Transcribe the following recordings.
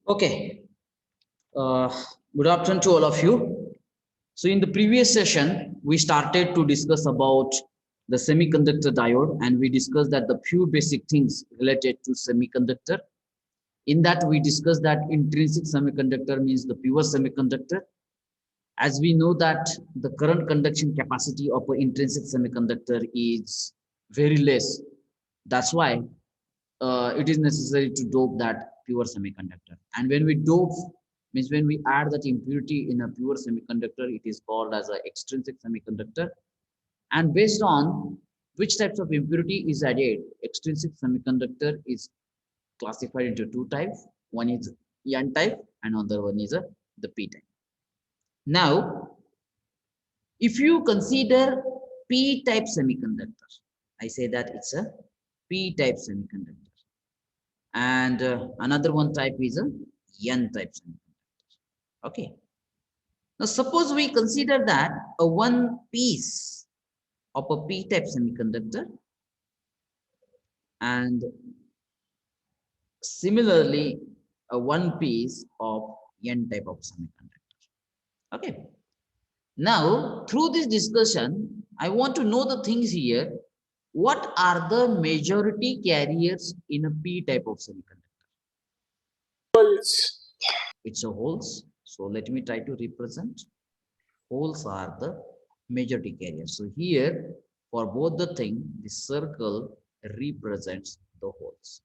Okay, uh, good afternoon to all of you. So in the previous session, we started to discuss about the semiconductor diode, and we discussed that the few basic things related to semiconductor. In that, we discussed that intrinsic semiconductor means the pure semiconductor. As we know that the current conduction capacity of an intrinsic semiconductor is very less. That's why it is necessary to dope that pure semiconductor. And when we dope, means when we add that impurity in a pure semiconductor, it is called as an extrinsic semiconductor. And based on which types of impurity is added, extrinsic semiconductor is classified into two types. One is N type, and another one is the P type. Now, if you consider P type semiconductor, I say that it's a P type semiconductor. And another one type is a N type semiconductor. Okay. Now, suppose we consider that a one piece of a P type semiconductor, and similarly a one piece of N type of semiconductor. Okay. Now, through this discussion, I want to know the things here. What are the majority carriers in a P type of semiconductor? Holes. It's a holes. So let me try to represent. Holes are the majority carriers. So here, for both the thing, the circle represents the holes.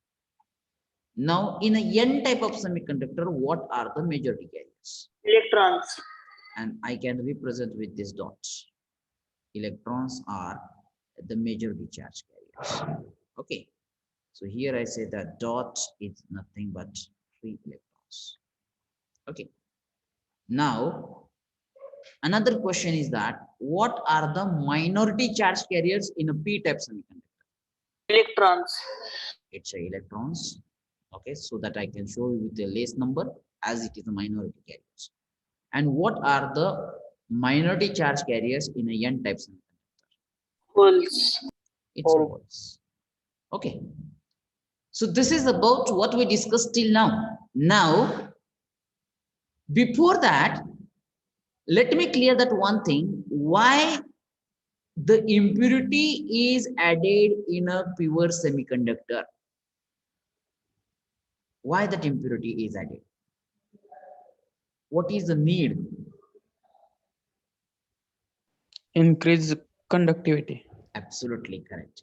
Now, in a N type of semiconductor, what are the majority carriers? Electrons. And I can represent with this dot. Electrons are the majority charge carriers. Okay. So here I say that dot is nothing but free electrons. Okay. Now, another question is that what are the minority charge carriers in a P-type semiconductor? Electrons. It's a electrons. Okay, so that I can show you with a less number as it is a minority carriers. And what are the minority charge carriers in a N-type semiconductor? Holes. It's a holes. Okay. So this is about what we discussed till now. Now, before that, let me clear that one thing. Why the impurity is added in a pure semiconductor? Why that impurity is added? What is the need? Increase conductivity. Absolutely correct.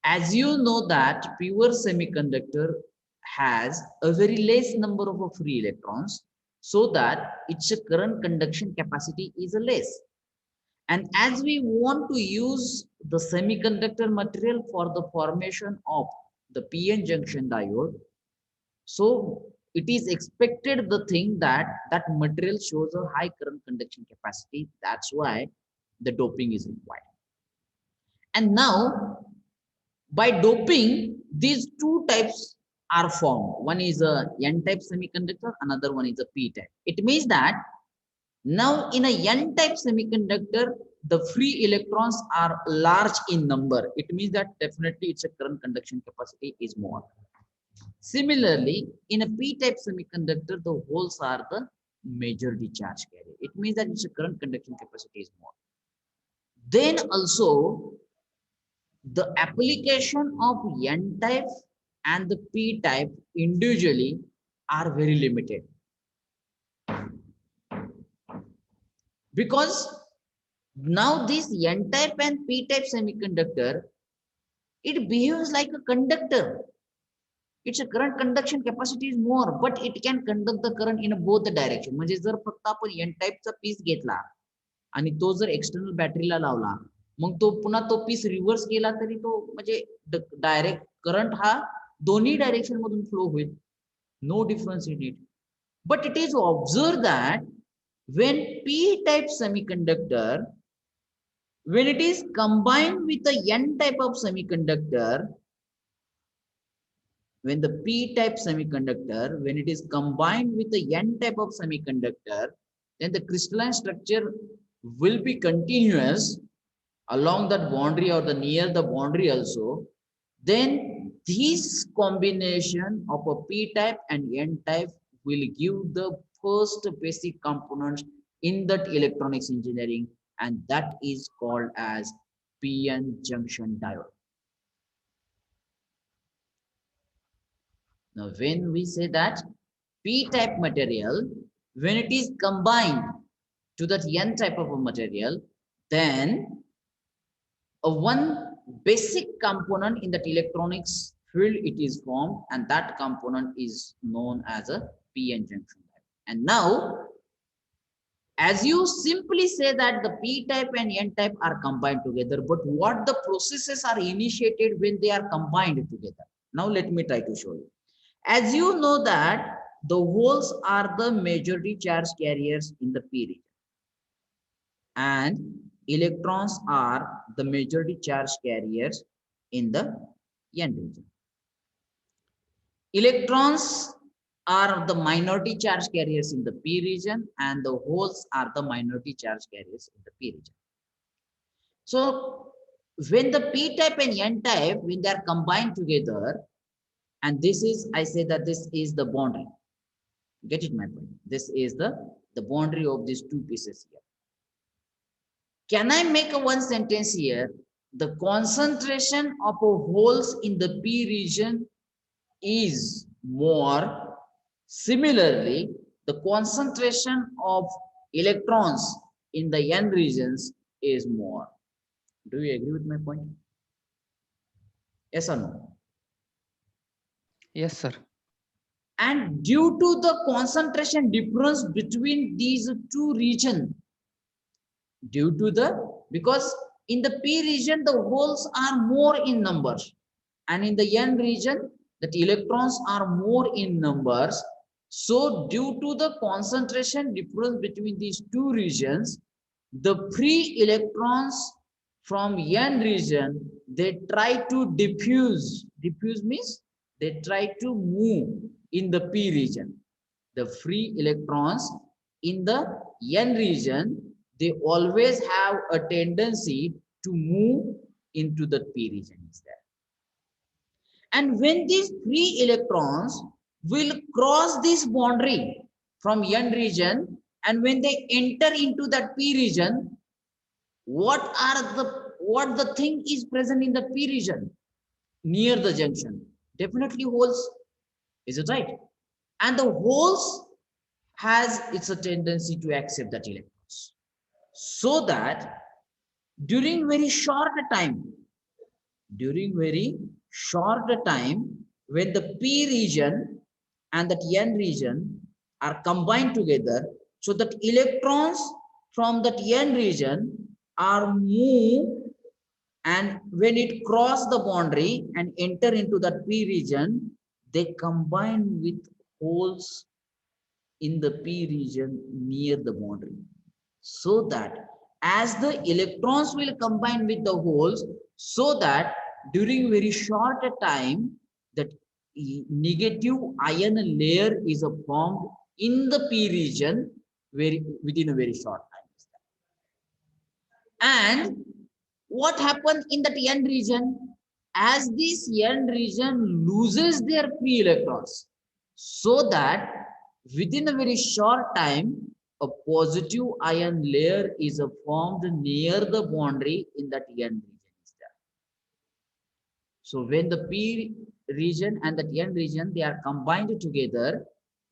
As you know that pure semiconductor has a very less number of free electrons, so that its current conduction capacity is less. And as we want to use the semiconductor material for the formation of the PN junction diode, so it is expected the thing that that material shows a high current conduction capacity. That's why the doping is required. And now, by doping, these two types are formed. One is a N-type semiconductor, another one is a P-type. It means that now in a N-type semiconductor, the free electrons are large in number. It means that definitely its current conduction capacity is more. Similarly, in a P-type semiconductor, the holes are the majority charge carrier. It means that its current conduction capacity is more. Then also, the application of N-type and the P-type individually are very limited. Because now this N-type and P-type semiconductor, it behaves like a conductor. Its current conduction capacity is more, but it can conduct the current in both the direction. म्हणजे जर फक्त आपण N टाइपचा piece घेतला आणि तो जर external बॅटरीला लावला, मग तो पुन्हा तो पीस रिव्हर्स केला तरी तो म्हणजे डायरेक्ट करंट हा दोन्ही डायरेक्शन मधून फ्लो होईल. No difference in it. But it is observed that when P-type semiconductor, when it is combined with a N-type of semiconductor, when the P-type semiconductor, when it is combined with the N-type of semiconductor, then the crystalline structure will be continuous along that boundary or the near the boundary also. Then this combination of a P-type and N-type will give the first basic component in that electronics engineering, and that is called as PN junction diode. Now, when we say that P-type material, when it is combined to that N type of a material, then one basic component in that electronics field it is formed, and that component is known as a PN junction diode. And now, as you simply say that the P-type and N-type are combined together, but what the processes are initiated when they are combined together? Now, let me try to show you. As you know that the holes are the majority charge carriers in the P region, and electrons are the majority charge carriers in the N region. Electrons are the minority charge carriers in the P region, and the holes are the minority charge carriers in the P region. So when the P-type and N-type, when they are combined together, and this is, I say that this is the boundary. Get it, my point? This is the boundary of these two pieces here. Can I make a one sentence here? The concentration of holes in the P region is more. Similarly, the concentration of electrons in the N regions is more. Do you agree with my point? Yes or no? Yes, sir. And due to the concentration difference between these two regions, because in the P region, the holes are more in numbers, and in the N region, the electrons are more in numbers. So due to the concentration difference between these two regions, the free electrons from N region, they try to diffuse. Diffuse means they try to move in the P region. The free electrons in the N region, they always have a tendency to move into the P region instead. And when these free electrons will cross this boundary from N region, and when they enter into that P region, what the thing is present in the P region near the junction? Definitely holes. Is it right? And the holes has it's a tendency to accept that electrons, so that during very short time, when the P region and that N region are combined together, so that electrons from that N region are moved, and when it cross the boundary and enter into that P region, they combine with holes in the P region near the boundary, so that as the electrons will combine with the holes, so that during very short time, that negative ion layer is formed in the P region within a very short time. And what happens in that N region? As this N region loses their free electrons, so that within a very short time, a positive ion layer is formed near the boundary in that N region. So when the P region and the N region, they are combined together,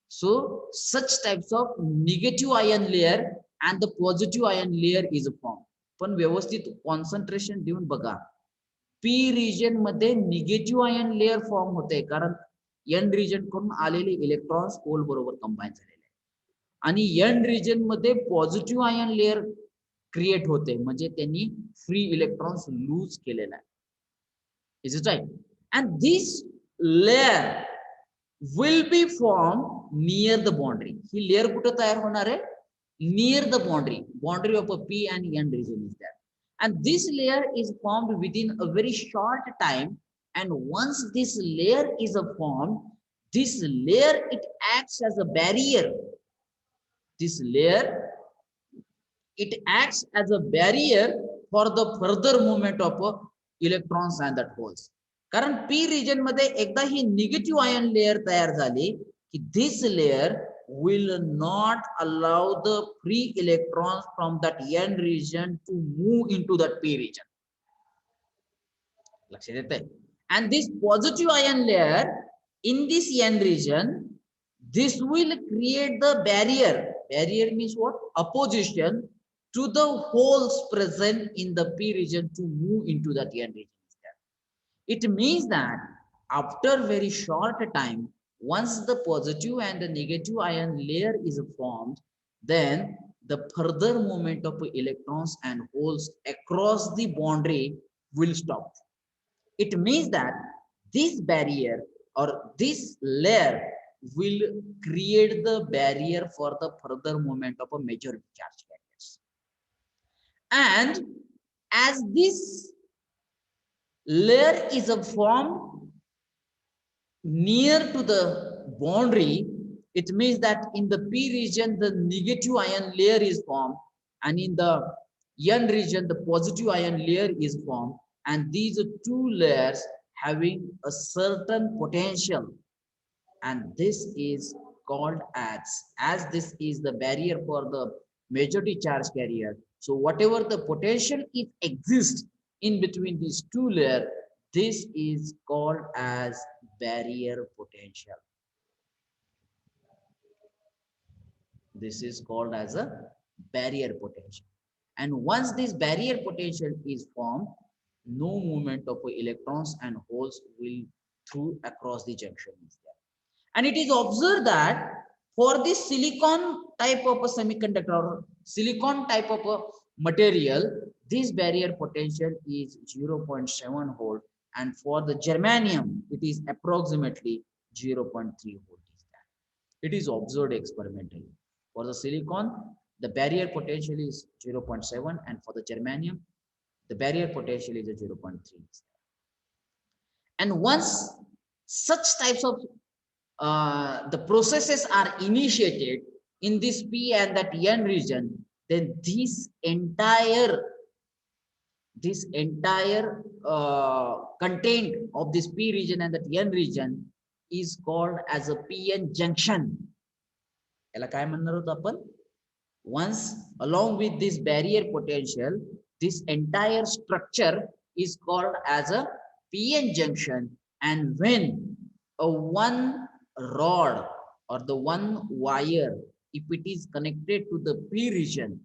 so such types of negative ion layer and the positive ion layer is formed. पण व्यवस्थित concentration देऊन बघा, P region मध्ये negative ion layer form होते, कारण N region कडून आलेले electrons whole बरोबर कंबाईन झालेले आहे, आणि N region मध्ये पॉझिटिव्ह आयन लेयर क्रिएट होते, म्हणजे त्यांनी फ्री इलेक्ट्रॉन्स लूज केलेला आहे. Is it right? And this layer will be formed near the boundary. He layer कुठे तयार होणार आहे? Near the boundary of a P and N region is there. And this layer is formed within a very short time. And once this layer is formed, this layer, it acts as a barrier. This layer, it acts as a barrier for the further movement of electrons and that holes. कारण P region मध्ये एकदा ही negative ion layer तयार झाली, this layer will not allow the free electrons from that n region to move into that p region. And this positive ion layer in this n region, this will create the barrier. Barrier means what? Opposition to the holes present in the p region to move into that n region. It means that after very short time, once the positive and the negative ion layer is formed, then the further movement of electrons and holes across the boundary will stop. It means that this barrier or this layer will create the barrier for the further movement of a majority charge carriers. And as this layer is formed near to the boundary, it means that in the p region the negative ion layer is formed, and in the n region the positive ion layer is formed, and these two layers having a certain potential, and this is called as this is the barrier for the majority charge carrier. So whatever the potential it exists in between these two layers, this is called as barrier potential. This is called as a barrier potential. And once this barrier potential is formed, no movement of electrons and holes will through across the junction is there. And it is observed that for this silicon type of a semiconductor or silicon type of a material, this barrier potential is 0.7 volt, and for the germanium it is approximately 0.3 volt. It is observed experimentally. For the silicon, the barrier potential is 0.7, and for the germanium, the barrier potential is a 0.3. And once such types of the processes are initiated in this p and that n region, then this entire content of this p region and that n region is called as a pn junction. Once along with this barrier potential, this entire structure is called as a pn junction. And when a one rod or the one wire, if it is connected to the p region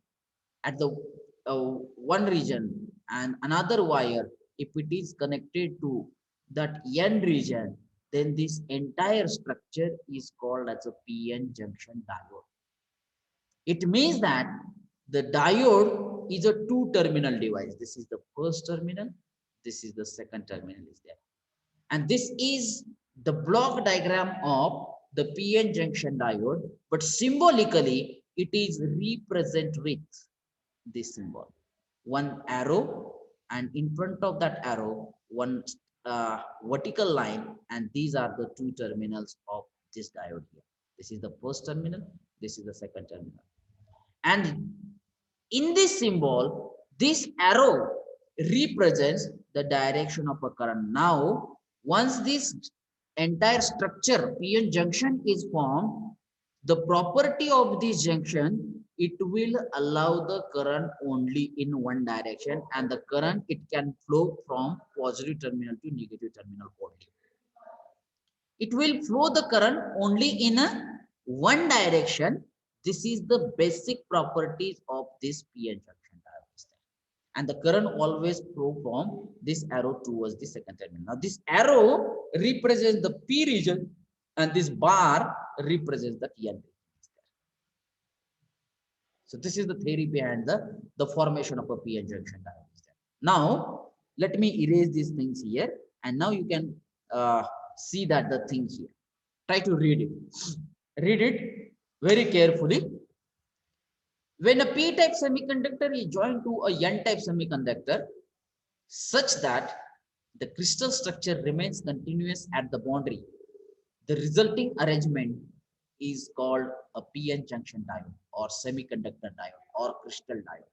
at the one region, and another wire if it is connected to that n region, then this entire structure is called as a pn junction diode. It means that the diode is a two-terminal device. This is the first terminal, this is the second terminal is there. And this is the block diagram of the PN junction diode, but symbolically it is represented with this symbol. One arrow, and in front of that arrow, one vertical line, and these are the two terminals of this diode here. This is the first terminal, this is the second terminal. And in this symbol, this arrow represents the direction of a current. Now, once this entire structure PN junction is formed, the property of this junction, it will allow the current only in one direction, and the current it can flow from positive terminal to negative terminal only. It will flow the current only in a one direction. This is the basic properties of this PN junction diode. And the current always flow from this arrow towards the second terminal. Now this arrow represents the P region, and this bar represents the N region. So this is the theory behind the formation of a PN junction diode. Now let me erase these things here, and now you can see that the thing here. Try to read it. Read it very carefully. When a p-type semiconductor is joined to a n-type semiconductor such that the crystal structure remains continuous at the boundary, the resulting arrangement is called a PN junction diode or semiconductor diode or crystal diode.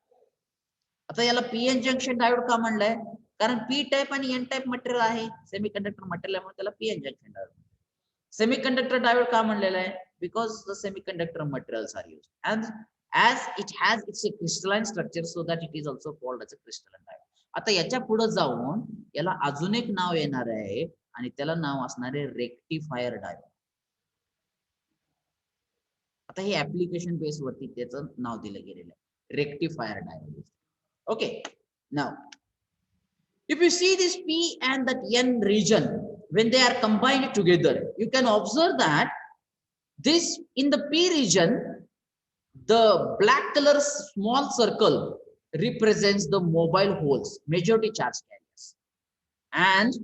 आता याला PN junction diode का म्हणलंय? कारण p-type आणि n-type material आहे, semiconductor material आहे, म्हणून त्याला PN junction diode. Semiconductor diode का म्हणलेला आहे? Because the semiconductor materials are used, and as it has its a crystalline structure, so that it is also called as a crystalline diode. आता याच्या पुढे जाऊन याला अजून एक नाव येणार आहे आणि त्याला नाव असणार आहे रेक्टिफायर डायोड. आता हे ऍप्लिकेशन बेस वरती त्याचं नाव दिलं गेलेलं आहे, rectifier diode. Okay, now if you see this P and that N region, when they are combined together, you can observe that this in the P region, the black color small circle represents the mobile holes, majority charge carriers, and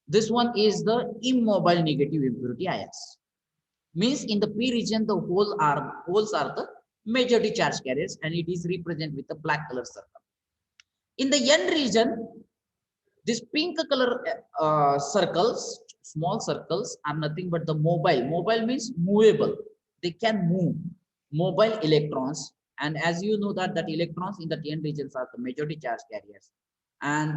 this one is the immobile negative impurity ions. Means in the P region, the holes are the majority charge carriers, and it is represented with the black color circle. In the N region, this pink color circles, small circles, are nothing but the mobile. Mobile means movable. They can move. Mobile electrons, and as you know that electrons in the N regions are the majority charge carriers, and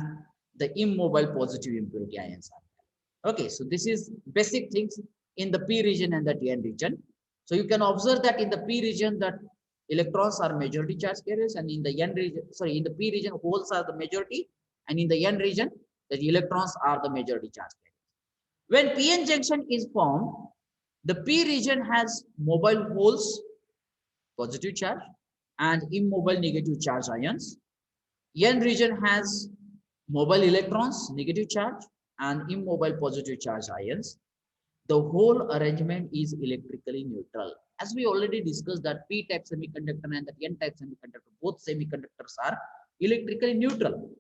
the immobile positive impurity ions are there. Okay, so this is basic things in the P region and the N region. So you can observe that in the P region that electrons are majority charge carriers, and in the N region, sorry, in the P region holes are the majority, and in the N region the electrons are the majority charge carriers. When PN junction is formed, the P region has mobile holes, positive charge, and immobile negative charge ions. N region has mobile electrons, negative charge, and immobile positive charge ions. The whole arrangement is electrically neutral. As we already discussed that P-type semiconductor and the N-type semiconductor, both semiconductors are electrically neutral.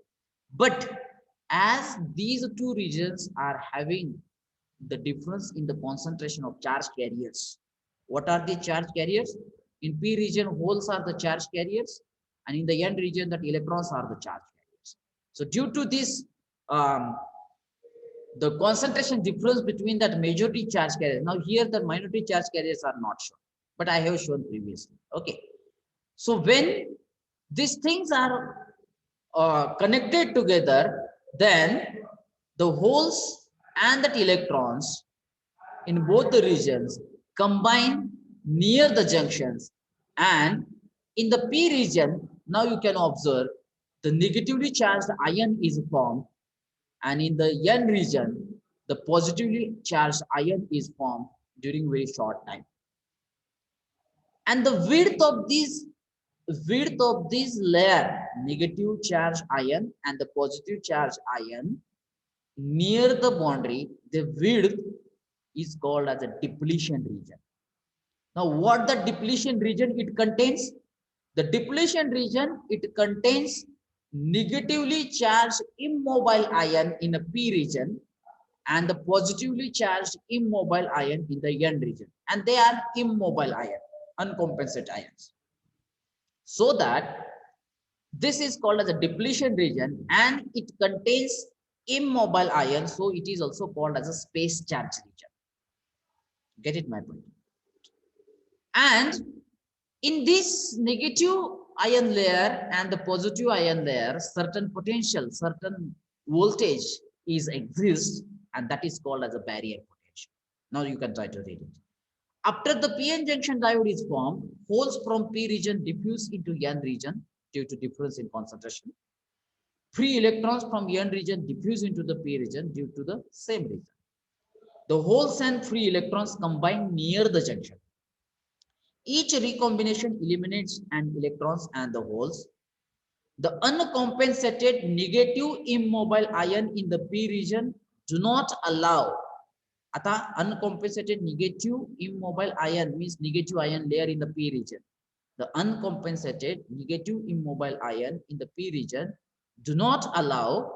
But as these two regions are having the difference in the concentration of charge carriers, what are the charge carriers? In P region, holes are the charge carriers, and in the N region, that electrons are the charge carriers. So due to this, the concentration difference between that majority charge carriers. Now here the minority charge carriers are not shown, but I have shown previously. Okay, so when these things are connected together, then the holes and that electrons in both the regions combine near the junctions, and in the P region, now you can observe the negatively charged ion is formed, and in the N region, the positively charged ion is formed during very short time. And the width of this layer, negative charge ion and the positive charge ion near the boundary, the width is called as a depletion region. Now, what the depletion region it contains? The depletion region, it contains negatively charged immobile ion in a P region and the positively charged immobile ion in the N region, and they are immobile ion, uncompensated ions. So that this is called as a depletion region, and it contains immobile ion, so it is also called as a space charge region. Get it, my point? And in this negative ion layer and the positive ion layer, certain potential, certain voltage exists, and that is called as a barrier potential. Now you can try to read it. After the PN junction diode is formed, holes from P region diffuse into N region due to difference in concentration. Free electrons from N region diffuse into the P region due to the same reason. The holes and free electrons combine near the junction. Each recombination eliminates an electrons and the holes. The uncompensated negative immobile ion in the P region do not allow. Ata uncompensated negative immobile ion means negative ion layer in the P region. The uncompensated negative immobile ion in the P region do not allow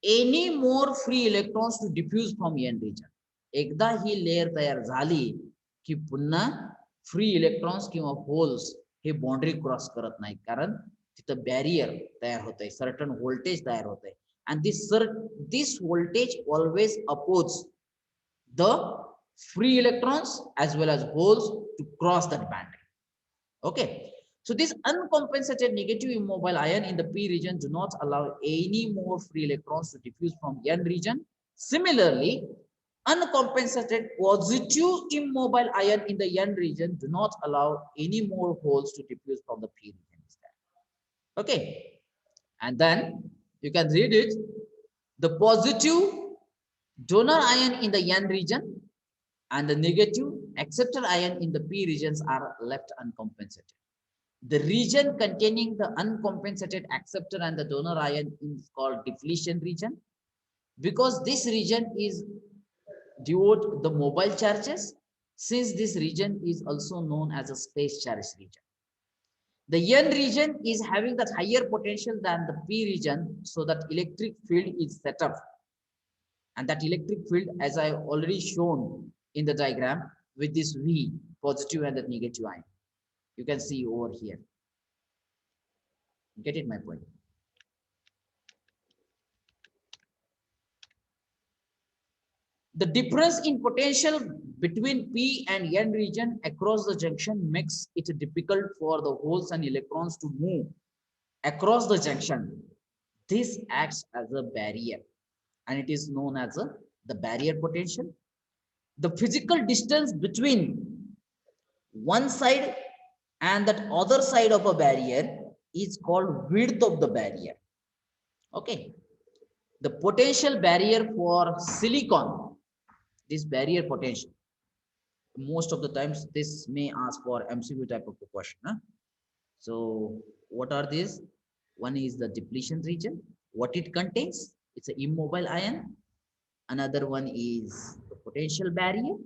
any more free electrons to diffuse from N region. एकदा ही layer तयार झाली की पुन्हा free electrons किंवा holes हे boundary cross करत नाही, कारण तिथं बॅरियर तयार होतंय, सर्टन व्होल्टेज तयार होतंय, and this voltage always opposes the free electrons as well as holes to cross that boundary. Okay, so this uncompensated negative immobile ion in the P region do not allow any more free electrons to diffuse from N region. Similarly, Uncompensated positive immobile ion in the N region do not allow any more holes to diffuse from the P region. Okay, and then you can read it. The positive donor ion in the N region and the negative acceptor ion in the P regions are left uncompensated. The region containing the uncompensated acceptor and the donor ion is called depletion region, because this region is devoid the mobile charges, since this region is also known as a space charge region. The N region is having that higher potential than the P region, so that electric field is set up. And that electric field, as I already shown in the diagram, with this V, positive and the negative ion. You can see over here. Get it, my point? The difference in potential between P and N region across the junction makes it difficult for the holes and electrons to move across the junction. This acts as a barrier, and it is known as the barrier potential. The physical distance between one side and that other side of a barrier is called width of the barrier. Okay. The potential barrier for silicon, this barrier potential, most of the times this may ask for MCQ type of a question. Huh? So what are these? One is the depletion region. What it contains? It's an immobile ion. Another one is the potential barrier.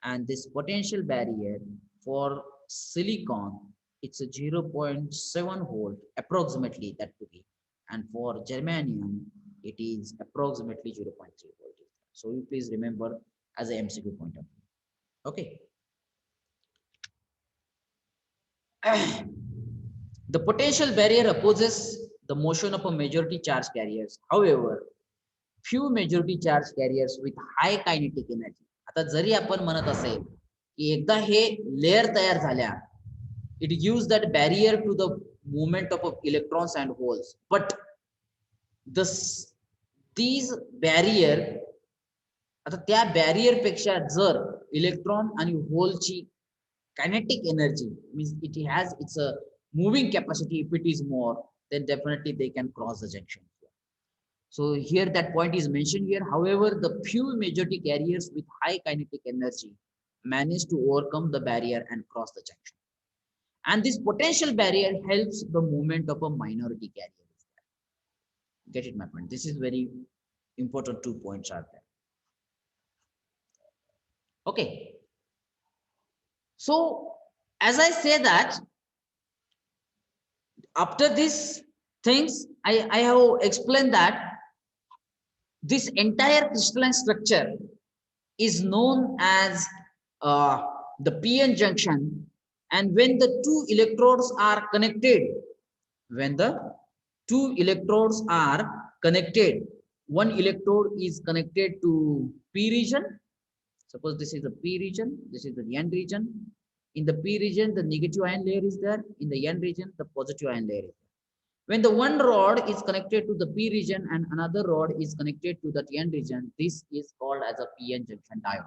And this potential barrier for silicon, it's a 0.7 volt approximately, that to be. And for germanium, it is approximately 0.3 volt. So you please remember as a MCQ point of view. Okay. The potential barrier opposes the motion of a majority charge carriers. However, few majority charge carriers with high kinetic energy. आता जरी आपण म्हणत असेल की एकदा हे layer तयार झाल्या, it gives that barrier to the movement of electrons and holes, but these barrier, आता त्या barrier पेक्षा जर इलेक्ट्रॉन आणि होलची kinetic energy means it has its a moving capacity, if it is more, then definitely they can cross the junction. So here that point is mentioned here. However, the few majority carriers with high kinetic energy manage to overcome the barrier and cross the junction. And this potential barrier helps the movement of a minority carrier. Get it, my friend? This is very important. 2 points are there. Okay. So as I say that, after these things, I have explained that this entire crystalline structure is known as the PN junction, and when the two electrodes are connected, one electrode is connected to P region. Suppose this is the P region, this is the N region. In the P region, the negative ion layer is there. In the N region, the positive ion layer is there. When the one rod is connected to the P region and another rod is connected to the N region, this is called as a PN junction diode.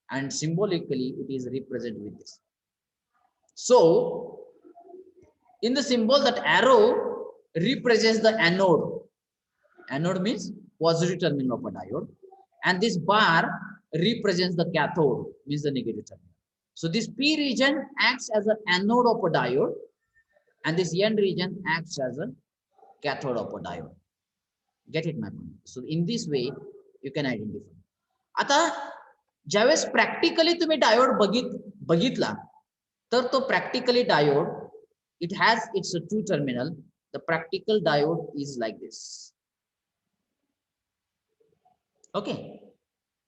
And symbolically, it is represented with this. So, in the symbol, that arrow represents the anode. Anode means positive terminal of a diode. And this bar represents the cathode, means the negative terminal. So, this P region acts as an anode of a diode, and this N region acts as a cathode of a diode. Get it, my friend? So in this way, you can identify. आता ज्यावेळेस practically तुम्ही diode बघितला, तर तो practically diode, it has its two terminal. The practical diode is like this. Okay.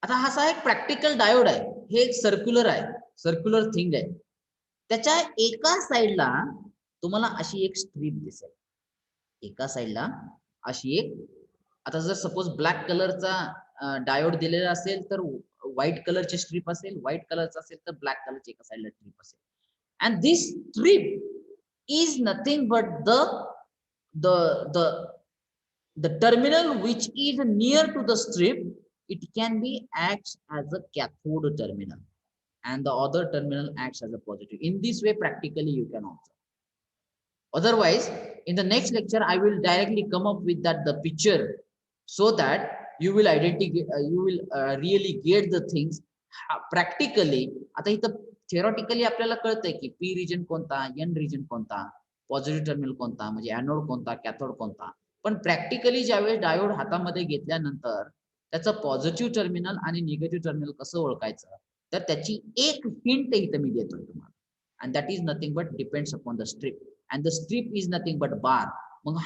आता हा एक practical diode आहे. हे एक circular आहे, circular thing आहे. त्याच्या एका साइडला तुम्हाला अशी एक स्ट्रीप दिसेल. एका साइडला अशी एक, आता जर सपोज ब्लॅक कलरचा डायोड दिलेला असेल तर व्हाईट कलरची स्ट्रीप असेल, व्हाईट कलरचा असेल तर ब्लॅक कलरची एका साइडला स्ट्रीप असेल. And this strip is nothing but the terminal which is near to the strip it can be acts as a cathode terminal and the other terminal acts as a positive. In this way, practically you can observe. Otherwise, in the next lecture, I will directly come up with that the picture so that you will really get the things practically. आता इथं theoretically आपल्याला कळतंय की P region कोणता, N region कोणता, positive terminal कोणता, म्हणजे anode कोणता, कॅथोड कोणता. पण प्रॅक्टिकली ज्यावेळेस डायोड हातामध्ये घेतल्यानंतर त्याचं पॉझिटिव्ह टर्मिनल आणि निगेटिव्ह टर्मिनल कसं ओळखायचं, तर त्याची एक हिंट इथं मी देतोय तुम्हाला. And that is nothing but depends upon the strip. And the strip is nothing but bar. Mug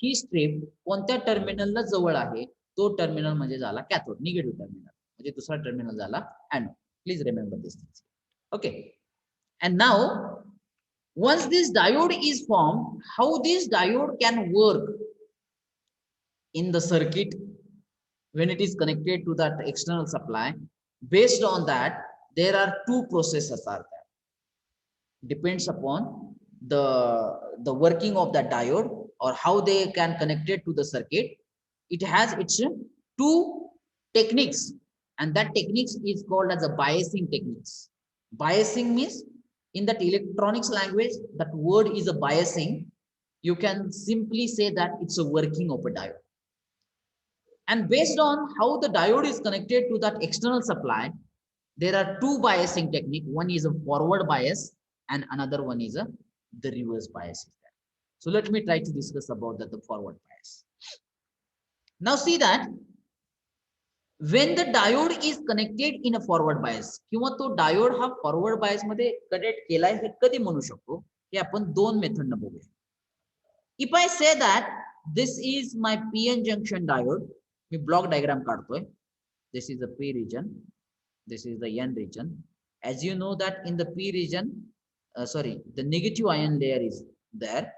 he strip कोणत्या टर्मिनलला जवळ आहे, तो टर्मिनल म्हणजे झाला कॅथोड, निगेटिव्ह टर्मिनल, म्हणजे दुसरा टर्मिनल झाला anode. Please remember this things. Okay. And now, once this diode is formed, how this diode can work in the circuit when it is connected to that external supply? Based on that, there are two processes are there. Depends upon the working of that diode or how they can connect it to the circuit. It has its two techniques, and that techniques is called as a biasing techniques. Biasing means, in that electronics language, that word is a biasing. You can simply say that it's a working of a diode. And based on how the diode is connected to that external supply, there are two biasing techniques. One is a forward bias and another one is the reverse bias. So let me try to discuss about the forward bias. Now see that when the diode is connected in a forward bias, किंवा तो diode हा forward bias मध्ये connect केलाय हे कधी म्हणू शकतो, हे आपण दोन मेथड न बघूया. If I say that this is my PN junction diode, me block diagram काढतोय. This is the P region, this is the N region. As you know that in the P region, the negative ion layer is there,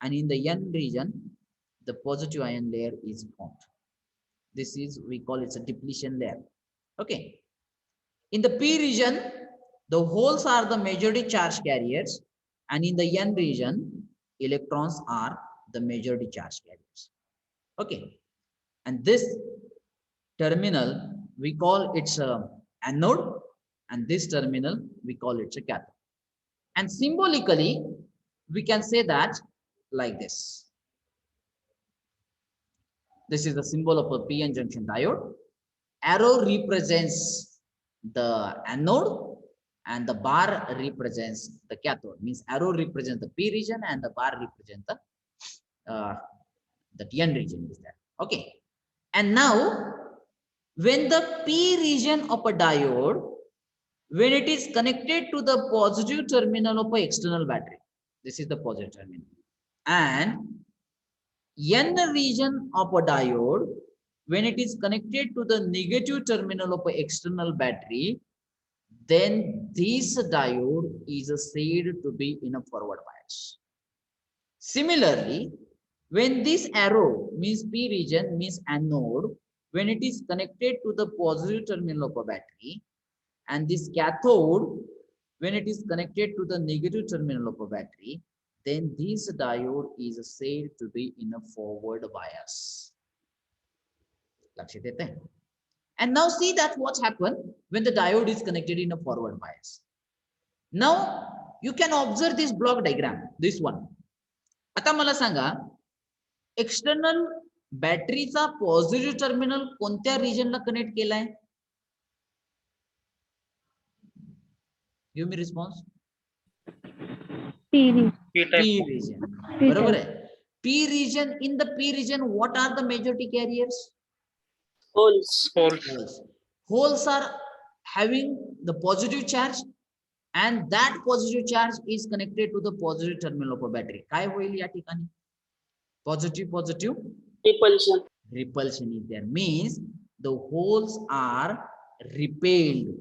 and in the N region, the positive ion layer is formed. This is, we call it a depletion layer. Okay. In the P region, the holes are the majority charge carriers, and in the N region, electrons are the majority charge carriers. Okay. And this terminal, we call it a anode, and this terminal, we call it a cathode. And symbolically, we can say that like this. This is the symbol of a PN junction diode. Arrow represents the anode and the bar represents the cathode. Means arrow represents the P region and the bar represents the N region is there. Okay. And now, when the P region of a diode, when it is connected to the positive terminal of an external battery, this is the positive terminal, and N region of a diode, when it is connected to the negative terminal of an external battery, then this diode is said to be in a forward bias. Similarly, when this arrow means P region means anode, when it is connected to the positive terminal of a battery, and this cathode, when it is connected to the negative terminal of a battery, then this diode is said to be in a forward bias. And now see that what's happened when the diode is connected in a forward bias. Now you can observe this block diagram, this one. आता मला सांगा, external बॅटरीचा positive terminal कोणत्या रिजनला connect केलाय? Give me response. P region. बरोबर आहे. P region, in the P region, what are the majority carriers? Holes. Holes are having the positive charge, and that positive charge is connected to the positive terminal of a battery. काय होईल या ठिकाणी? Positive repulsion is there, means the holes are repelled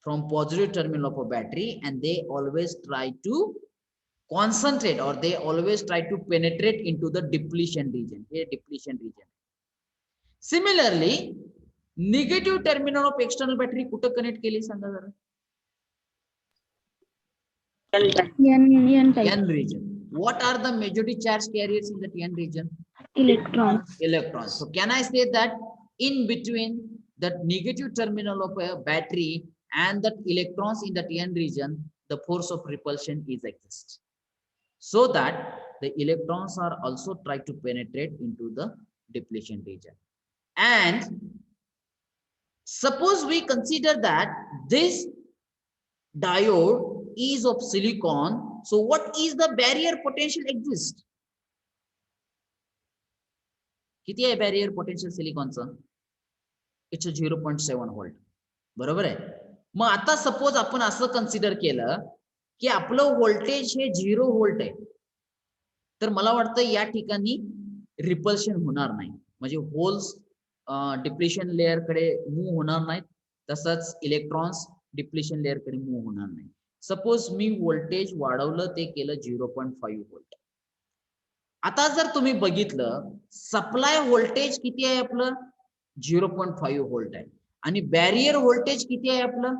from positive terminal of a battery, and they always try to concentrate, or they always try to penetrate into the depletion region. Similarly, negative terminal of external battery कुठं connect केली सांगा जरा? N region. What are the majority charge carriers in the N region? Electrons. So can I say that in between that negative terminal of a battery and that electrons in that n region, the force of repulsion is exist, so that the electrons are also try to penetrate into the depletion region. And suppose we consider that this diode is of silicon, so what is the barrier potential exist? किती आहे barrier potential सिलिकॉनचं? It's 0.7 volt. बरोबर आहे. मग आता suppose आपण असं consider केलं की आपलं व्होल्टेज हे 0 व्होल्ट आहे, तर मला वाटतं या ठिकाणी रिपल्शन होणार नाही, म्हणजे होल्स डिप्लेशन लेअर कडे मूव्ह होणार नाहीत, तसंच इलेक्ट्रॉन्स डिप्लेशन लेअर कडे मूव्ह होणार नाही. सपोज मी व्होल्टेज वाढवलं, ते केलं 0.5 व्होल्ट. आता जर तुम्ही बघितलं सप्लाय व्होल्टेज किती आहे आपलं? 0.5 व्होल्ट आहे. आणि बॅरियर व्होल्टेज किती आहे आपलं?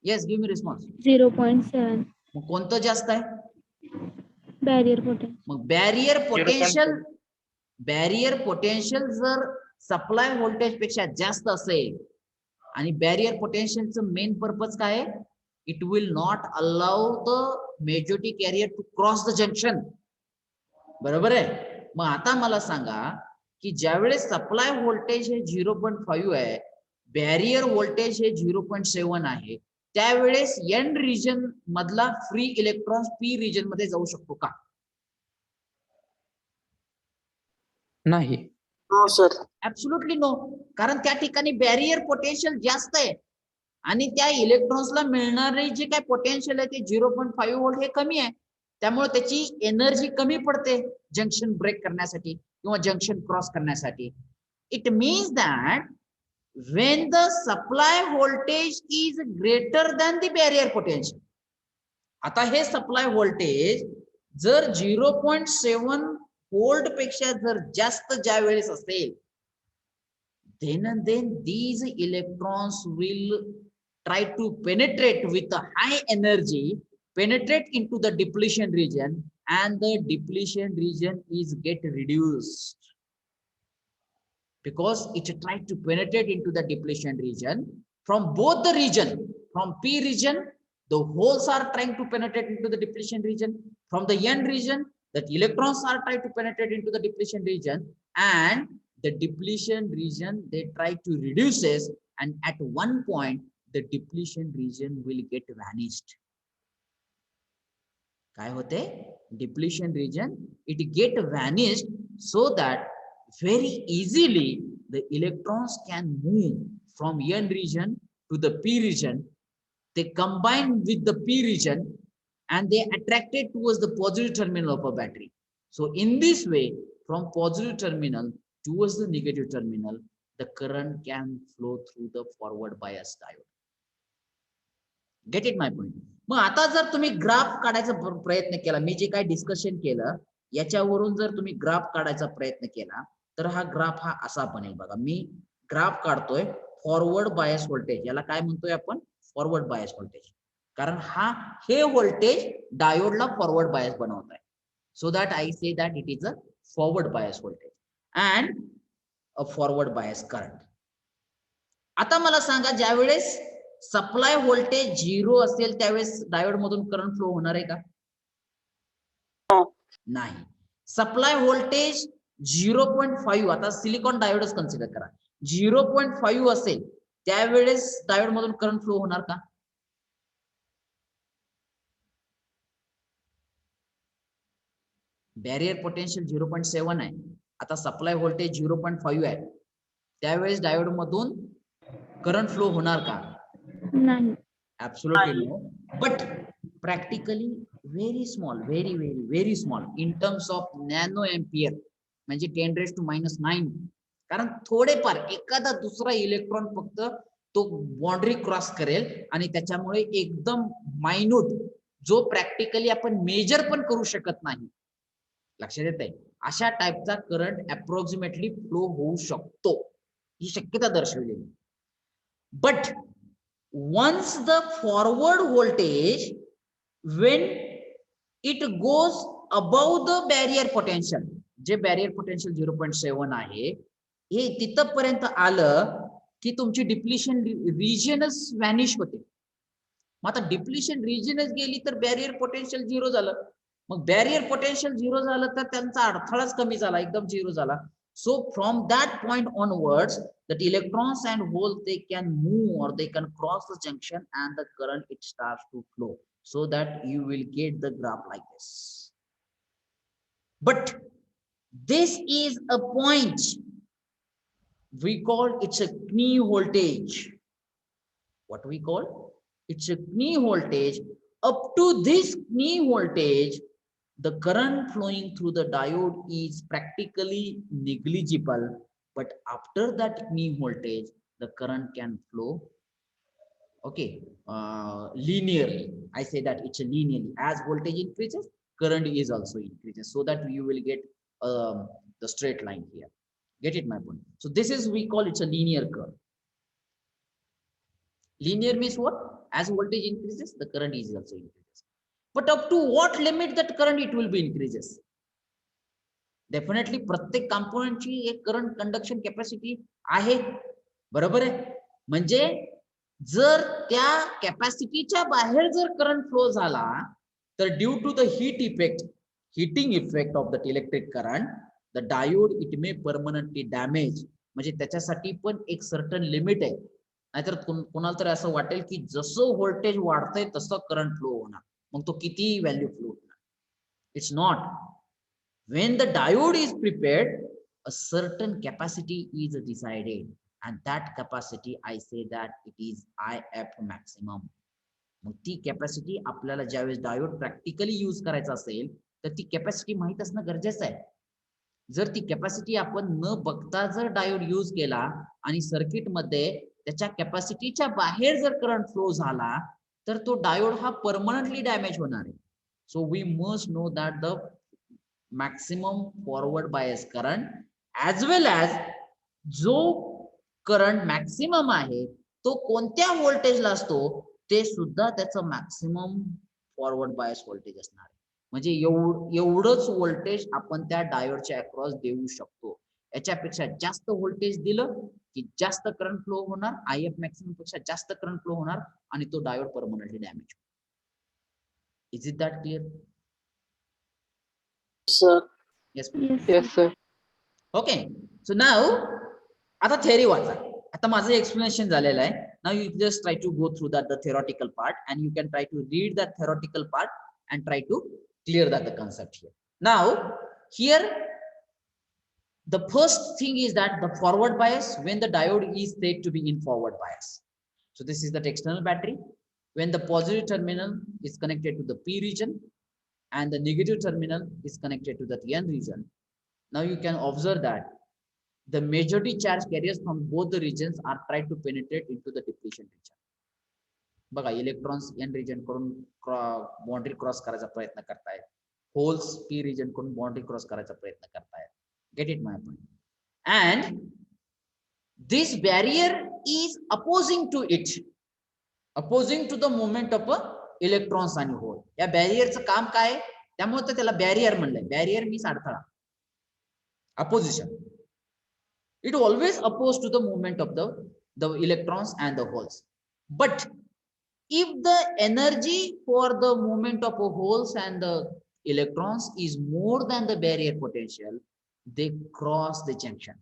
Yes, give me response. 0.7. मग कोणतं जास्त आहे? Barrier potential. मग बॅरियर पोटेन्शियल जर सप्लाय व्होल्टेज पेक्षा जास्त असेल, आणि बॅरियर पोटेन्शियलचं मेन पर्पज काय आहे? It will not allow the majority carrier to cross the junction. बरोबर आहे. मग आता मला सांगा की ज्यावेळेस सप्लाय व्होल्टेज हे 0.5 आहे, बॅरियर व्होल्टेज हे 0.7 आहे, त्यावेळेस एन रिजन मधला फ्री इलेक्ट्रॉन पी रिजन मध्ये जाऊ शकतो का? नाही. No, sir. Absolutely no. कारण त्या ठिकाणी बॅरियर पोटेन्शियल जास्त आहे आणि त्या इलेक्ट्रॉन्सला मिळणारे जे काय पोटेन्शियल आहे ते 0.5 व्होल्ट हे कमी आहे. त्यामुळे त्याची एनर्जी कमी पडते जंक्शन ब्रेक करण्यासाठी किंवा जंक्शन क्रॉस करण्यासाठी. It means that when the supply voltage is greater than the barrier potential. आता हे सप्लाय व्होल्टेज जर 0.7 व्होल्ट पेक्षा जर जास्त ज्या वेळेस असेल, then these electrons will try to penetrate with a high energy, penetrate into the depletion region, and the depletion region is get reduced. Because it tried to penetrate into the depletion region from both the region, from P region, the holes are trying to penetrate into the depletion region. From the N region, the electrons are trying to penetrate into the depletion region, and the depletion region they try to reduce this, and at one point the depletion region will get vanished. काय होते? Depletion region it get vanished, so that very easily the electrons can move from N region to the P region. They combine with the P region and they attracted towards the positive terminal of a battery. So in this way, from positive terminal towards the negative terminal, the current can flow through the forward bias diode. Get it my point? मग आता जर तुम्ही graph काढायचा प्रयत्न केला, मी जे काय discussion केलं याच्यावरून जर तुम्ही ग्राफ काढायचा प्रयत्न केला, तर हा ग्राफ हा असा बनेल. बघा, मी ग्राफ काढतोय फॉरवर्ड बायस व्होल्टेज. याला काय म्हणतोय आपण? Forward bias voltage. कारण हे व्होल्टेज डायोडला फॉरवर्ड बायस बनवत आहे. So that I say that it is a forward bias voltage and a forward bias current. आता मला सांगा, ज्या वेळेस सप्लाय व्होल्टेज 0 असेल त्यावेळेस डायोड मधून करंट फ्लो होणार आहे का? नाही. सप्लाय व्होल्टेज 0.5, आता सिलिकॉन डायोडच कन्सिडर करा, 0.5 असेल त्यावेळेस डायोड मधून करंट फ्लो होणार का? बॅरियर पोटेन्शियल 0.7 आहे, आता सप्लाय व्होल्टेज 0.5 आहे, त्यावेळेस डायोड मधून करंट फ्लो होणार का? नाही. Absolutely no. But practically very small, very small in terms of nano ampere, म्हणजे 10⁻⁹. कारण थोडेफार एखादा दुसरा इलेक्ट्रॉन फक्त तो बाउंड्री क्रॉस करेल आणि त्याच्यामुळे एकदम मायन्यूट, जो प्रॅक्टिकली आपण मेजर पण करू शकत नाही, लक्षात येत आहे, अशा टाइपचा करंट अप्रॉक्सिमेटली फ्लो होऊ शकतो, ही शक्यता दर्शवलेली. But once the forward voltage, when it goes above the barrier potential, J barrier potential 0.7 आहे हे तिथपर्यंत आलं की तुमची डिप्लिशन रिजनच व्हॅनिश होते. मग आता डिप्लिशन रिजनच गेली तर बॅरियर पोटेन्शियल झिरो झालं. मग बॅरियर पोटेन्शियल झिरो झालं तर त्यांचा अडथळाच कमी झाला, एकदम झिरो झाला. So from that point onwards, that electrons and holes, they can move or they can cross the junction and the current it starts to flow, so that you will get the graph like this. But this is a point we call it's a knee voltage. What we call it's a knee voltage. Up to this knee voltage, the current flowing through the diode is practically negligible, but after that knee voltage, the current can flow, okay, linearly. I say that it's a linearly. As voltage increases, current is also increases, so that you will get the straight line here. Get it, my point? So this is, we call it's a linear curve. Linear means what? As voltage increases, the current is also increases. But up to what limit that current it will be increases? Definitely प्रत्येक कंपोनेंटची एक current conduction capacity आहे, बरोबर आहे. म्हणजे जर त्या कॅपॅसिटीच्या बाहेर जर करंट फ्लो झाला तर due to the heat effect, heating effect of the electric current, the diode it may permanently damage. म्हणजे त्याच्यासाठी पण एक सर्टन लिमिट आहे. नाहीतर कोणाला तरी असं वाटेल की जसं व्होल्टेज वाढतंय तसं करंट फ्लो होणार, मग तो किती व्हॅल्यू फ्लो होणार. It's not. When the diode is prepared, a certain capacity is decided, and that capacity, I say that it is IF maximum. मग ती कॅपॅसिटी आपल्याला ज्यावेळेस डायोड प्रॅक्टिकली यूज करायचा असेल तर ती कॅपॅसिटी माहित असणं गरजेचं आहे. जर ती कॅपॅसिटी आपण न बघता जर डायोड यूज केला आणि सर्किट मध्ये त्याच्या कॅपॅसिटीच्या बाहेर जर करंट फ्लो झाला तर तो डायोड हा परमनंटली डॅमेज होणार आहे. So we must know that the maximum forward bias current as well as जो करंट मॅक्सिमम आहे तो कोणत्या व्होल्टेजला असतो ते सुद्धा त्याचं मॅक्सिमम फॉरवर्ड बायस व्होल्टेज असणार. म्हणजे एवढंच व्होल्टेज आपण त्या डायोडच्या अक्रॉस देऊ शकतो. याच्यापेक्षा जास्त व्होल्टेज दिलं की जास्त करंट फ्लो होणार, IF मॅक्सिमम पेक्षा जास्त करंट फ्लो होणार आणि तो diode permanently damage. Is it that clear? Sir. Yes. Yes, sir. Okay. So now, आता theory वाचा. आता माझं explanation झालेलं आहे. Now you just try to go through that the theoretical part, and you can try to read that theoretical part and try to clear that the concept here. Now, here the first thing is that the forward bias, when the diode is said to be in forward bias. So this is the external battery. When the positive terminal is connected to the P region and the negative terminal is connected to the N region. Now you can observe that the majority charge carriers from both the regions are trying to penetrate into the depletion region. बघा, electrons N region कडून boundary cross करायचा प्रयत्न करतायत, holes P region कडून boundary cross करायचा प्रयत्न करतायत. Get it, my point? And this barrier is opposing to it, opposing to the movement of electrons आणि होल. या बॅरियरचं काम काय, त्यामुळे तर त्याला बॅरियर म्हणलंय. बॅरियर मीन्स अडथळा, opposition. It always opposed to the movement of the electrons and the holes. But if the energy for the movement of the holes and the electrons is more than the barrier potential, they cross the junction.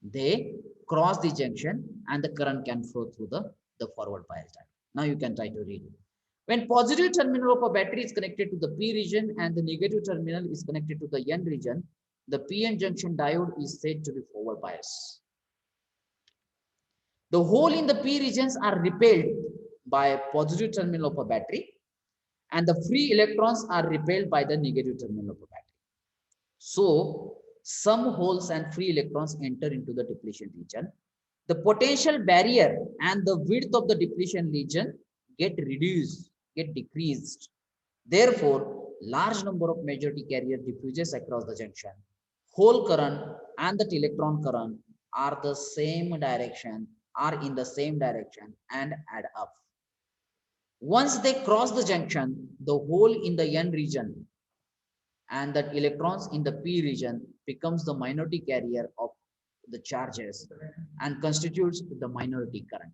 They cross the junction and the current can flow through the forward bias diode. Now you can try to read it. When positive terminal of a battery is connected to the P region and the negative terminal is connected to the N region, the PN junction diode is said to be forward bias. The hole in the P regions are repelled by positive terminal of a battery and the free electrons are repelled by the negative terminal of a battery. So some holes and free electrons enter into the depletion region. The potential barrier and the width of the depletion region get reduced, get decreased. Therefore, large number of majority carrier diffuses across the junction. Hole current and the electron current are the same direction, are in the same direction and add up. Once they cross the junction, the hole in the N region and the electrons in the P region becomes the minority carrier of the charges and constitutes the minority current.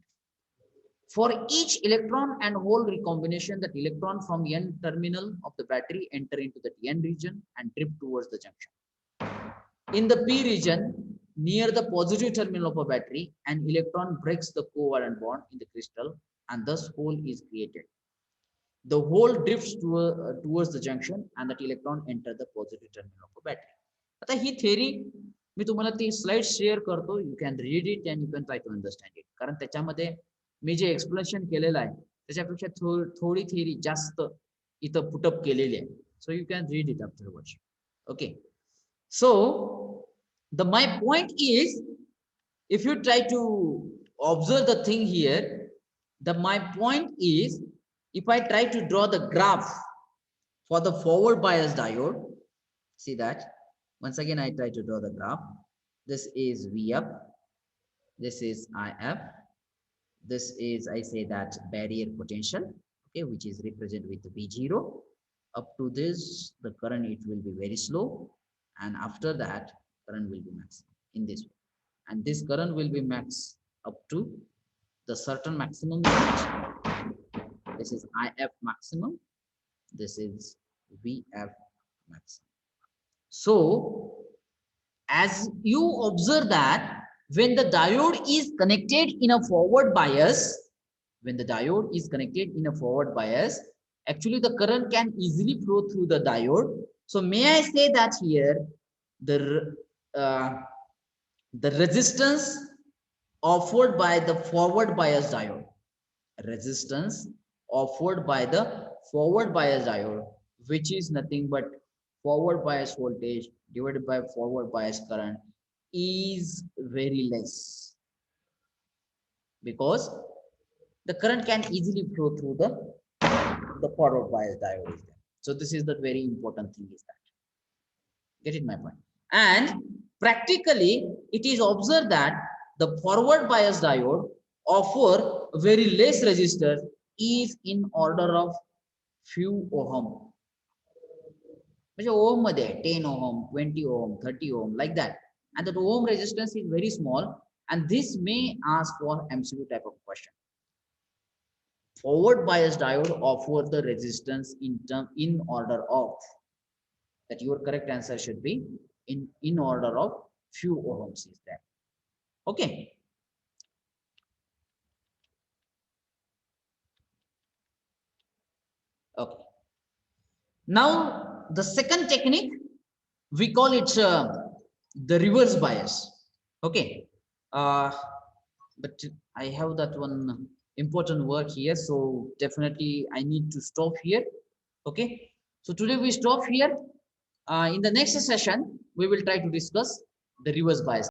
For each electron and hole recombination, that electron from N terminal of the battery enter into the N region and drift towards the junction. In the P region, near the positive terminal of a battery, an electron breaks the covalent bond in the crystal and thus hole is created. The hole drifts towards the junction and that electron enter the positive terminal of a battery. आता ही theory मी तुम्हाला ती slide share करतो. You can read it and you can try to understand it. कारण त्याच्यामध्ये मी जे explanation केलेलं आहे त्याच्यापेक्षा थोडी थिअरी जास्त इथं पुटअप केलेली आहे. So you can read it afterwards. Okay. So my point is, if you try to observe the thing here, my point is, if I try to draw the graph for the forward bias diode, see that once again I try to draw the graph. This is VF, this is IF, this is, I say that, barrier potential, okay, which is represented with the V0. Up to this, the current, it will be very slow, and after that current will be max in this way, and this current will be max up to the certain maximum limit. This is IF maximum, this is VF maximum. So as you observe that when the diode is connected in a forward bias, actually the current can easily flow through the diode. So may I say that here the resistance offered by the forward bias diode, which is nothing but forward bias voltage divided by forward bias current, is very less, because the current can easily flow through the forward bias diode is there. So this is the very important thing, is that, get it my point? And practically it is observed that the forward bias diode offer very less resistor, is in order of few ohm. Ohm मध्ये 10 ohm, 20 ohm, 30 ohm, like that, and that ohm resistance is very small, and this may ask for MCQ type of question. Forward bias diode offer the resistance in order of, that your correct answer should be in order of few ohms is there. Okay. Okay. Now the second technique, we call it the reverse bias. Okay. But I have that one important work here, so definitely I need to stop here. Okay. So today we stop here. In the next session, we will try to discuss the reverse bias.